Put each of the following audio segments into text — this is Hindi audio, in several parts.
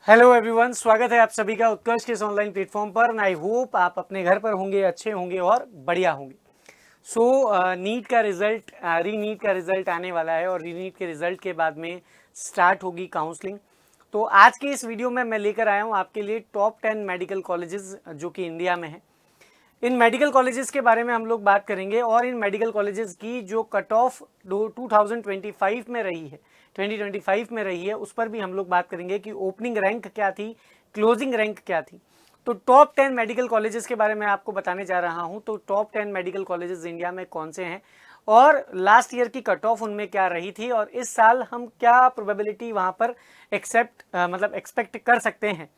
हेलो एवरीवन, स्वागत है आप सभी का उत्कर्ष के इस ऑनलाइन प्लेटफॉर्म पर। आई होप आप अपने घर पर होंगे, अच्छे होंगे और बढ़िया होंगे। नीट का रिजल्ट, री नीट का रिजल्ट आने वाला है और री नीट के रिजल्ट के बाद में स्टार्ट होगी काउंसलिंग। तो आज के इस वीडियो में मैं लेकर आया हूँ आपके लिए टॉप 10 मेडिकल कॉलेजेस जो कि इंडिया में है। इन मेडिकल कॉलेजेस के बारे में हम लोग बात करेंगे और इन मेडिकल कॉलेजेस की जो कट ऑफ 2025 में रही है, 2025 में रही है, उस पर भी हम लोग बात करेंगे कि ओपनिंग रैंक क्या थी, क्लोजिंग रैंक क्या थी। तो टॉप 10 मेडिकल कॉलेजेस के बारे में आपको बताने जा रहा हूं। तो टॉप 10 मेडिकल कॉलेजेस इंडिया में कौन से हैं और लास्ट ईयर की कट ऑफ उनमें क्या रही थी और इस साल हम क्या प्रोबेबिलिटी वहां पर एक्सपेक्ट कर सकते हैं।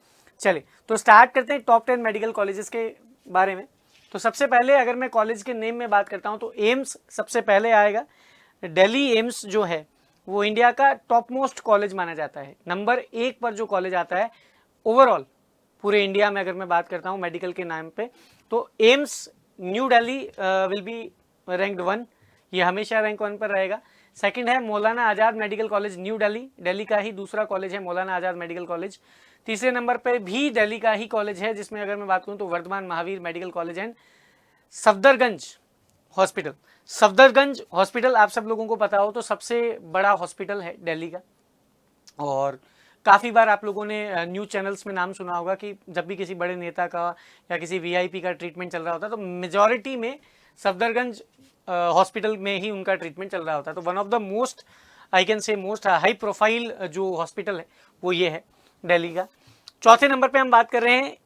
चलिए तो स्टार्ट करते हैं टॉप 10 मेडिकल कॉलेजेस के बारे में। तो सबसे पहले अगर मैं कॉलेज के नेम में बात करता हूं तो एम्स सबसे पहले आएगा। दिल्ली एम्स जो है वो इंडिया का टॉप मोस्ट कॉलेज माना जाता है। नंबर 1 पर जो कॉलेज आता है ओवरऑल पूरे इंडिया में, अगर मैं बात करता हूं मेडिकल के नाम पे, तो AIIMS new Delhi will be ranked 1, ये हमेशा रैंक 1 पर रहेगा। सेकंड है Maulana Azad medical college new Delhi, Delhi का ही दूसरा कॉलेज है मौलाना आज़ाद मेडिकल कॉलेज। तीसरे नंबर पे भी दिल्ली का ही कॉलेज है, जिसमें अगर मैं बात करूं तो Vardhman Mahavir medical college and Safdarjung hospital. Safdarjung hospital आप सब लोगों को पता हो तो सबसे बड़ा हॉस्पिटल है दिल्ली का, और काफ़ी बार आप लोगों ने न्यूज़ चैनल्स में नाम सुना होगा कि जब भी किसी बड़े नेता का या किसी वीआईपी का ट्रीटमेंट चल रहा होता है तो मेजॉरिटी में सफदरगंज हॉस्पिटल में ही उनका ट्रीटमेंट चल रहा होता है। तो one of the most, I can say most high profile जो हॉस्पिटल है वो ये है दिल्ली का। चौथे नंबर पे हम बात कर रहे हैं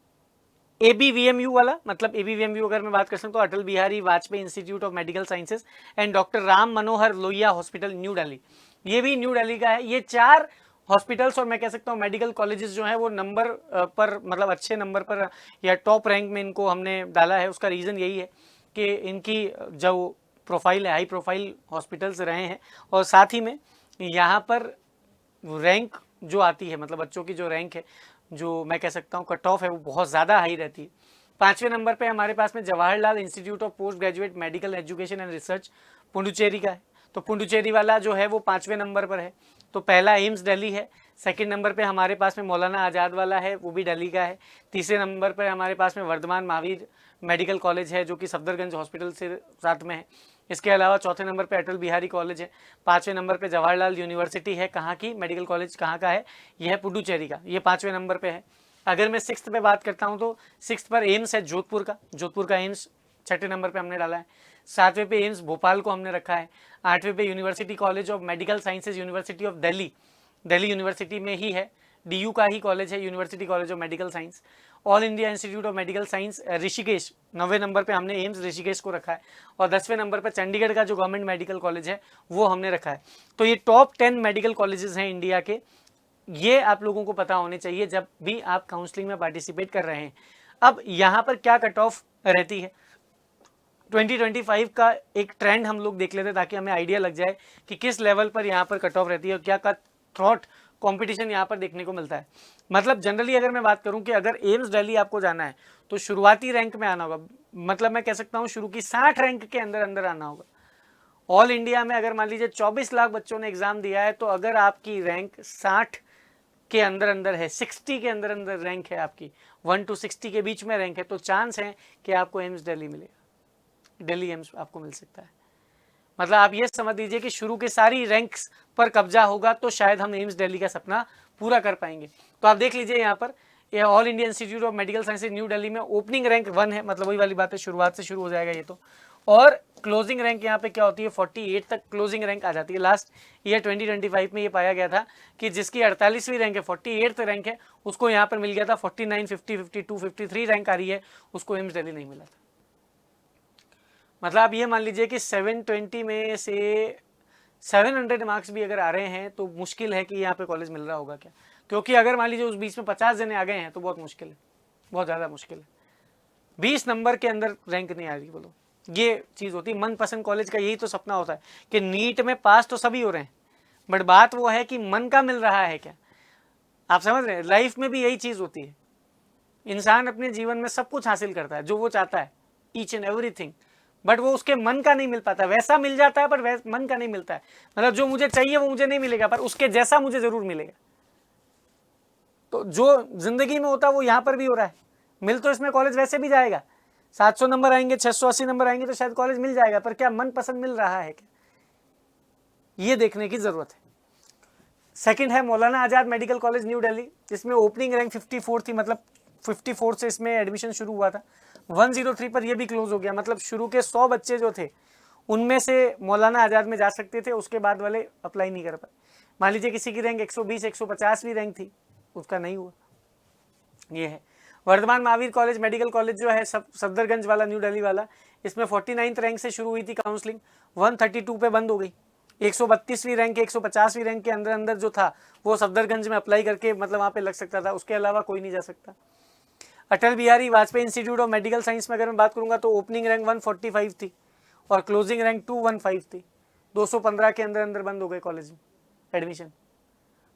ABVMU वाला, मतलब ABVMU अगर मैं बात कर सकता हूँ तो Atal Bihari Vajpayee institute of medical sciences and doctor Ram Manohar Lohia hospital new Delhi, ये भी न्यू दिल्ली का है। ये 4 हॉस्पिटल्स और मैं कह सकता हूँ मेडिकल कॉलेजेस जो है वो नंबर पर, मतलब अच्छे नंबर पर या टॉप रैंक में इनको हमने डाला है। उसका रीज़न यही है कि इनकी जो प्रोफाइल है, हाई प्रोफाइल हॉस्पिटल्स रहे हैं, और साथ ही में यहाँ पर रैंक जो आती है, मतलब बच्चों की जो रैंक है, जो मैं कह सकता हूँ कट ऑफ है, वो बहुत ज़्यादा हाई रहती है। 5वें नंबर पे हमारे पास में Jawaharlal institute of post graduate medical education and research Puducherry का है। तो पुडुचेरी वाला जो है वो 5वें नंबर पर है। तो पहला एम्स दिल्ली है। सेकंड नंबर पे हमारे पास में मौलाना आज़ाद वाला है, वो भी दिल्ली का है। तीसरे नंबर पर हमारे पास में वर्धमान महावीर मेडिकल कॉलेज है जो कि सफदरगंज हॉस्पिटल से साथ में है। इसके अलावा चौथे नंबर पे अटल बिहारी कॉलेज है। 5वें नंबर पे जवाहरलाल यूनिवर्सिटी है। कहाँ की मेडिकल कॉलेज कहाँ का है? यह है पुडुचेरी का, ये 5वें नंबर पे है। अगर मैं 6th पे बात करता हूँ तो 6th पर एम्स है जोधपुर का, जोधपुर का एम्स 6ठे नंबर पे हमने डाला है। 7वें पे एम्स भोपाल को हमने रखा है। 8वें पे university college of medical sciences university of Delhi, Delhi university में ही है, DU का ही कॉलेज है, university college of medical science. All India institute of medical science Rishikesh, 9वें नंबर पे हमने एम्स ऋषिकेश को रखा है। और 10वें नंबर पे चंडीगढ़ का जो गवर्नमेंट मेडिकल कॉलेज है वो हमने रखा है। तो ये टॉप 10 मेडिकल कॉलेजेस हैं इंडिया के, ये आप लोगों को पता होने चाहिए जब भी आप काउंसलिंग में पार्टिसिपेट कर रहे हैं। अब यहाँ पर क्या कट ऑफ रहती है 2025 का एक ट्रेंड हम लोग देख लेते हैं ताकि हमें आइडिया लग जाए कि किस लेवल पर यहाँ पर कट ऑफ रहती है और क्या का थ्रॉट कंपटीशन यहाँ पर देखने को मिलता है। मतलब जनरली अगर मैं बात करूँ कि अगर एम्स दिल्ली आपको जाना है तो शुरुआती रैंक में आना होगा, मतलब मैं कह सकता हूँ शुरू की 60 रैंक के अंदर अंदर आना होगा। ऑल इंडिया में अगर मान लीजिए 24 लाख बच्चों ने एग्जाम दिया है तो अगर आपकी रैंक 60 के अंदर अंदर है, 60 के अंदर अंदर रैंक है आपकी, 1 to 60 के बीच में रैंक है, तो चांस है कि आपको एम्स दिल्ली मिलेगा, दिल्ली एम्स आपको मिल सकता है। मतलब आप ये समझ लीजिए कि शुरू के सारी रैंक्स पर कब्जा होगा तो शायद हम एम्स दिल्ली का सपना पूरा कर पाएंगे। तो आप देख लीजिए यहाँ पर ये all India institute of medical sciences new Delhi में ओपनिंग रैंक 1 है, मतलब वही वाली बात है, शुरुआत से शुरू हो जाएगा ये तो। और क्लोजिंग रैंक यहाँ पे क्या होती है, 48 तक क्लोजिंग रैंक आ जाती है। लास्ट ईयर 2025 में ये पाया गया था कि जिसकी 48वीं रैंक है, 48th रैंक है, उसको यहाँ पर मिल गया था 49, 50, 52, 53 रैंक आ रही है, उसको एम्स दिल्ली नहीं मिला था। मतलब आप ये मान लीजिए कि 720 में से 700 मार्क्स भी अगर आ रहे हैं तो मुश्किल है कि यहाँ पे कॉलेज मिल रहा होगा क्या, क्योंकि अगर मान लीजिए उस बीच में 50 जने आ गए हैं तो बहुत मुश्किल है, बहुत ज़्यादा मुश्किल है। 20 नंबर के अंदर रैंक नहीं आ रही, बोलो, ये चीज़ होती है। मनपसंद कॉलेज का यही तो सपना होता है कि नीट में पास तो सभी हो रहे हैं, बट बात वो है कि मन का मिल रहा है क्या, आप समझ रहे हैं। लाइफ में भी यही चीज़ होती है, इंसान अपने जीवन में सब कुछ हासिल करता है जो वो चाहता है, ईच एंड एवरीथिंग, बट वो उसके मन का नहीं मिल पाता। वैसा मिल जाता है पर मन का नहीं मिलता है, मतलब जो मुझे चाहिए वो मुझे नहीं मिलेगा पर उसके जैसा मुझे जरूर मिलेगा। तो जो जिंदगी में होता है वो यहाँ पर भी हो रहा है। मिल तो इसमें कॉलेज वैसे भी जाएगा, 700 नंबर आएंगे, 680 नंबर आएंगे तो शायद कॉलेज मिल जाएगा, पर क्या मन पसंद मिल रहा है क्या, ये देखने की जरूरत है। सेकंड है Maulana Azad medical college new Delhi, जिसमें ओपनिंग रैंक 54 थी, मतलब 54 से इसमें एडमिशन शुरू हुआ था, 103 पर ये भी क्लोज हो गया। मतलब शुरू के 100 बच्चे जो थे उनमें से मौलाना आजाद में जा सकते थे, उसके बाद वाले अप्लाई नहीं कर पाए। मान लीजिए किसी की रैंक 120 150 भी रैंक थी, उसका नहीं हुआ। ये है Vardhman Mahavir college medical college जो है सफदरगंज वाला, न्यू दिल्ली वाला, इसमें 49th रैंक से शुरू हुई थी काउंसलिंग, 132 पे बंद हो गई। 132वीं रैंक 150वीं रैंक के अंदर अंदर जो था वो सफदरगंज में अप्लाई करके मतलब वहाँ पे लग सकता था, उसके अलावा कोई नहीं जा सकता। Atal Bihari Vajpayee institute of medical science में अगर मैं बात करूँगा तो ओपनिंग रैंक 145 थी और क्लोजिंग रैंक 215 थी, 215 के अंदर अंदर बंद हो गए कॉलेज में एडमिशन।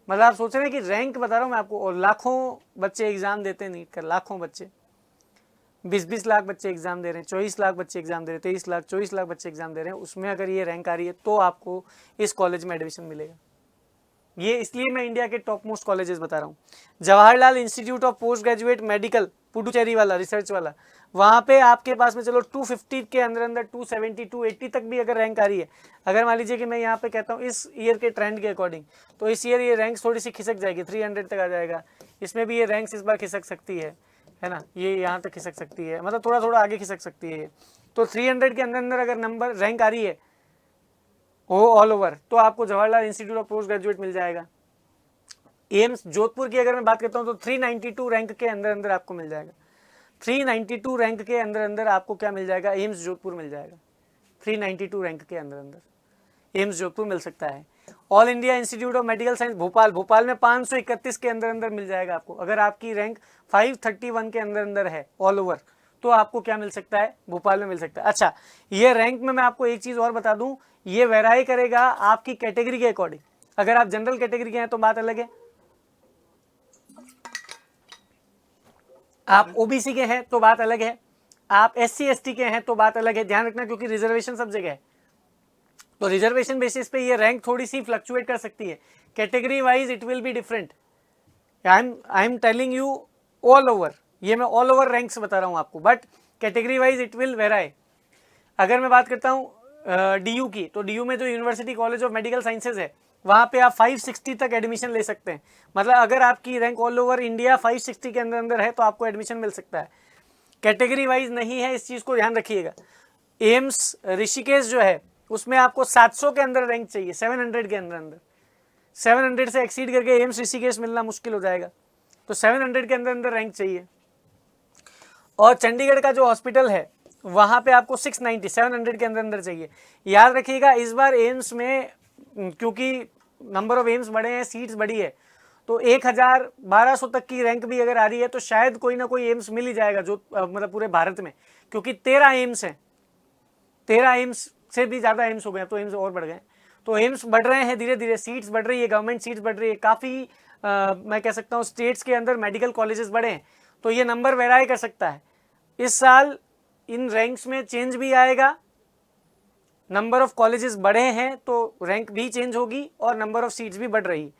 मतलब आप सोच रहे हैं कि रैंक बता रहा हूँ मैं आपको, और लाखों बच्चे एग्जाम देते हैं नीट का, लाखों बच्चे, 20-20 लाख बच्चे एग्जाम दे रहे हैं, 24 लाख बच्चे एग्जाम दे रहे हैं, 23 लाख 24 लाख बच्चे एग्जाम दे रहे हैं, उसमें अगर ये रैंक आ रही है तो आपको इस कॉलेज में एडमिशन मिलेगा। ये इसलिए मैं इंडिया के टॉप मोस्ट कॉलेजेस बता रहा हूँ। Jawaharlal institute of post graduate medical Puducherry वाला, रिसर्च वाला, वहाँ पे आपके पास में चलो 250 के अंदर अंदर 270 280 तक भी अगर रैंक आ रही है, अगर मान लीजिए कि मैं यहाँ पे कहता हूँ इस ईयर के ट्रेंड के अकॉर्डिंग, तो इस ईयर ये रैंक थोड़ी सी खिसक जाएगी, 300 तक आ जाएगा। इसमें भी ये रैंक्स इस बार खिसक सकती है ना, ये यहाँ तक खिसक सकती है, मतलब थोड़ा थोड़ा आगे खिसक सकती है। तो 300 के अंदर अंदर अगर नंबर रैंक आ रही है वो ऑल ओवर, तो आपको Jawaharlal institute of post graduate मिल जाएगा। एम्स जोधपुर की अगर मैं बात करता हूँ तो 392 रैंक के अंदर अंदर आपको मिल जाएगा। 392 रैंक के अंदर अंदर आपको क्या मिल जाएगा, एम्स जोधपुर मिल जाएगा। 392 रैंक के अंदर अंदर एम्स जोधपुर मिल सकता है। All India institute of medical science Bhopal, Bhopal में 531 के अंदर अंदर मिल जाएगा आपको। अगर आपकी रैंक 531 के अंदर अंदर है ऑल ओवर, तो आपको क्या मिल सकता है, भोपाल में मिल सकता है। अच्छा, ये रैंक में मैं आपको एक चीज़ और बता दूं, ये वेराई करेगा आपकी कैटेगरी के अकॉर्डिंग। अगर आप जनरल कैटेगरी के हैं तो बात अलग है, आप ओबीसी के हैं तो बात अलग है, आप SC ST के हैं तो बात अलग है। ध्यान रखना क्योंकि रिजर्वेशन सब जगह है, तो रिजर्वेशन बेसिस पे ये रैंक थोड़ी सी फ्लक्चुएट कर सकती है। Category wise it will be different. I am telling you all over, ये मैं ऑल ओवर रैंक्स बता रहा हूँ आपको, but category wise it will vary. अगर मैं बात करता हूँ DU की, तो DU में जो university college of medical sciences है, वहाँ पे आप 560 तक एडमिशन ले सकते हैं। मतलब अगर आपकी रैंक ऑल ओवर इंडिया 560 के अंदर अंदर है तो आपको एडमिशन मिल सकता है। कैटेगरी वाइज नहीं है, इस चीज़ को ध्यान रखिएगा। एम्स ऋषिकेश जो है उसमें आपको 700 के अंदर रैंक चाहिए, 700 के अंदर अंदर, 700 से एक्सीड करके एम्स ऋषिकेश मिलना मुश्किल हो जाएगा, तो 700 के अंदर अंदर रैंक चाहिए। और चंडीगढ़ का जो हॉस्पिटल है वहाँ पे आपको 690 700 के अंदर अंदर चाहिए। याद रखिएगा इस बार एम्स में क्योंकि नंबर ऑफ एम्स बढ़े हैं, सीट्स बढ़ी है, तो 1000-1200 तक की रैंक भी अगर आ रही है तो शायद कोई ना कोई एम्स मिल ही जाएगा, जो मतलब पूरे भारत में, क्योंकि 13 एम्स हैं, 13 एम्स से भी ज़्यादा एम्स हो गए, तो एम्स और बढ़ गए। तो एम्स बढ़ रहे हैं धीरे धीरे, सीट्स बढ़ रही है, गवर्नमेंट सीट्स बढ़ रही है, काफ़ी मैं कह सकता हूँ स्टेट्स के अंदर मेडिकल कॉलेजेस बढ़े हैं, तो ये नंबर वेराई कर सकता है। इस साल इन रैंक्स में चेंज भी आएगा, नंबर ऑफ कॉलेजेस बढ़े हैं तो रैंक भी चेंज होगी और नंबर ऑफ सीट्स भी बढ़ रही।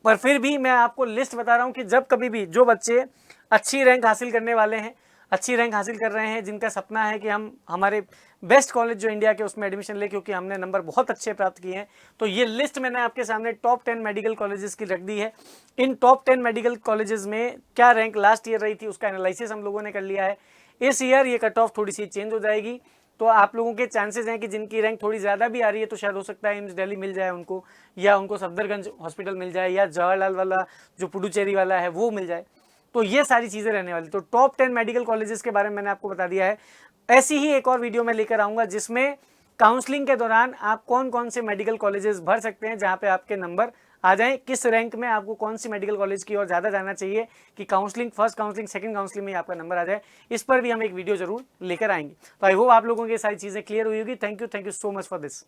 पर फिर भी मैं आपको लिस्ट बता रहा हूँ कि जब कभी भी जो बच्चे अच्छी रैंक हासिल करने वाले हैं, अच्छी रैंक हासिल कर रहे हैं, जिनका सपना है कि हम हमारे बेस्ट कॉलेज जो इंडिया के उसमें एडमिशन ले, क्योंकि हमने नंबर बहुत अच्छे प्राप्त किए हैं, तो ये लिस्ट मैंने आपके सामने टॉप 10 मेडिकल कॉलेजेस की रख दी है। इन टॉप 10 मेडिकल कॉलेजेस में क्या रैंक लास्ट ईयर रही थी उसका एनालिसिस हम लोगों ने कर लिया है। इस ईयर ये कट ऑफ थोड़ी सी चेंज हो जाएगी, तो आप लोगों के चांसेस हैं कि जिनकी रैंक थोड़ी ज़्यादा भी आ रही है तो शायद हो सकता है एम्स दिल्ली मिल जाए उनको, या उनको सफदरगंज हॉस्पिटल मिल जाए, या जवाहरलाल वाला जो पुडुचेरी वाला है वो मिल जाए। तो ये सारी चीज़ें रहने वाली। तो टॉप 10 मेडिकल कॉलेजेस के बारे में मैंने आपको बता दिया है। ऐसी ही एक और वीडियो मैं लेकर आऊँगा जिसमें काउंसलिंग के दौरान आप कौन कौन से मेडिकल कॉलेजेस भर सकते हैं जहाँ पे आपके नंबर आ जाएं, किस रैंक में आपको कौन सी मेडिकल कॉलेज की ओर ज़्यादा जाना चाहिए कि counselling, first counselling, second counselling में आपका नंबर आ जाए। इस पर भी हम एक वीडियो जरूर लेकर आएंगे। तो आई होप आप लोगों की सारी चीज़ें क्लियर हुई होगी। Thank you so much for this.